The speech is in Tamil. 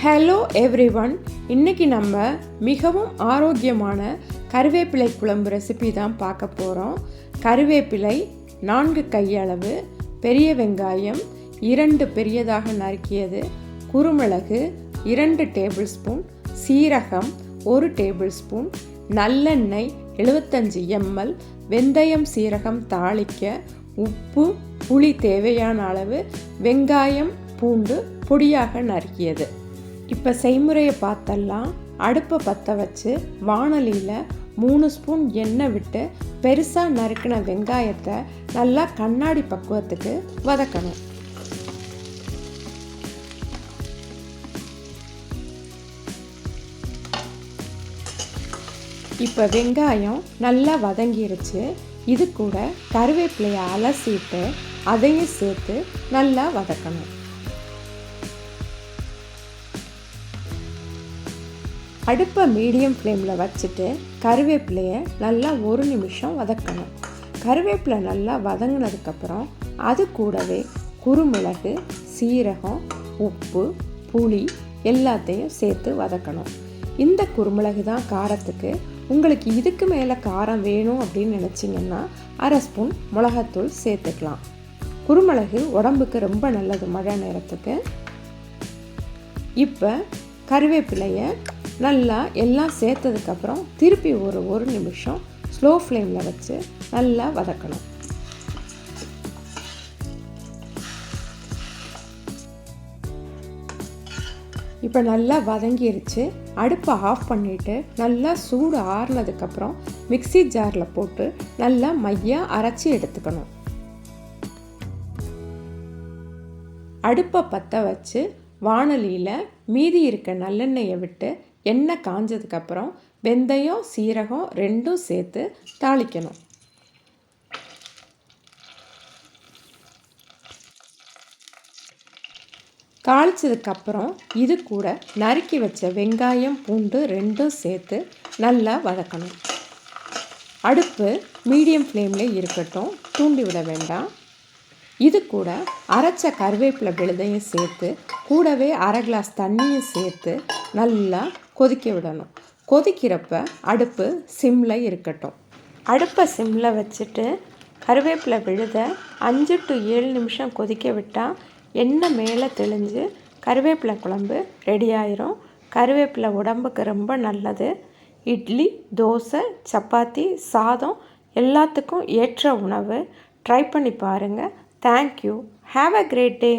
Hello everyone. இன்றைக்கி நம்ம மிகவும் ஆரோக்கியமான கருவேப்பிலை குழம்பு ரெசிபி தான் பார்க்க போகிறோம். கருவேப்பிலை 4 கையளவு, பெரிய வெங்காயம் 2 பெரியதாக நறுக்கியது, குருமிளகு 2 டேபிள் ஸ்பூன், சீரகம் 1 டேபிள் ஸ்பூன், நல்லெண்ணெய் 75 ml, வெந்தயம் சீரகம் தாளிக்க, உப்பு, புளி தேவையான அளவு, வெங்காயம் பூண்டு பொடியாக நறுக்கியது. இப்போ செய்முறையை பார்த்தலாம். அடுப்பை பற்ற வச்சு வாணலியில் 3 ஸ்பூன் எண்ணெய் விட்டு பெருசாக நறுக்கின வெங்காயத்தை நல்லா கண்ணாடி பக்குவத்துக்கு வதக்கணும். இப்போ வெங்காயம் நல்லா வதங்கிருச்சு. இது கூட கருவேப்பிலையை அலசிட்டு அதையும் சேர்த்து நல்லா வதக்கணும். அடுப்பை மீடியம் ஃப்ளேமில் வச்சுட்டு கருவேப்பிலையை நல்லா 1 நிமிஷம் வதக்கணும். கருவேப்பிலை நல்லா வதங்கினதுக்கப்புறம் அது கூடவே குருமிளகு, சீரகம், உப்பு, புளி எல்லாத்தையும் சேர்த்து வதக்கணும். இந்த குருமிளகு தான் காரத்துக்கு. உங்களுக்கு இதுக்கு மேலே காரம் வேணும் அப்படின்னு நினச்சிங்கன்னா 1/2 ஸ்பூன் மிளகாத்தூள் சேர்த்துக்கலாம். குருமிளகு உடம்புக்கு ரொம்ப நல்லது மழை நேரத்துக்கு. இப்போ கருவேப்பிலையை நல்லா எல்லாம் சேர்த்ததுக்கப்புறம் திருப்பி ஒரு நிமிஷம் ஸ்லோ ஃப்ளேமில் வச்சு நல்லா வதக்கணும். இப்போ நல்லா வதங்கிருச்சு. அடுப்பை ஆஃப் பண்ணிவிட்டு நல்லா சூடு ஆறுனதுக்கப்புறம் மிக்ஸி ஜாரில் போட்டு நல்லா மையாக அரைச்சி எடுத்துக்கணும். அடுப்பை பற்ற வச்சு வாணலியில் மீதி இருக்க நல்லெண்ணெயை விட்டு எண்ணெய் காஞ்சதுக்கப்புறம் வெந்தயம் சீரகம் 2 சேர்த்து தாளிக்கணும். தாளித்ததுக்கப்புறம் இது கூட நறுக்கி வச்ச வெங்காயம் பூண்டு 2 சேர்த்து நல்லா வதக்கணும். அடுப்பு மீடியம் ஃப்ளேமில் இருக்கட்டும், தூண்டி விட வேண்டாம். இது கூட அரைச்ச கருவேப்பிலை விழுதையும் சேர்த்து கூடவே 1/2 கிளாஸ் தண்ணியும் சேர்த்து நல்லா கொதிக்க விடணும். கொதிக்கிறப்ப அடுப்பு சிம்மில் இருக்கட்டும். அடுப்பை சிம்மில் வச்சுட்டு கருவேப்பிலை விழுதை 5 to 7 நிமிஷம் கொதிக்க விட்டால் எண்ணெய் மேலே தெளிஞ்சு கருவேப்பிலை குழம்பு ரெடி ஆயிரும். கருவேப்பிலை உடம்புக்கு ரொம்ப நல்லது. இட்லி, தோசை, சப்பாத்தி, சாதம் எல்லாத்துக்கும் ஏற்ற உணவு. ட்ரை பண்ணி பாருங்கள். Thank you. Have a great day.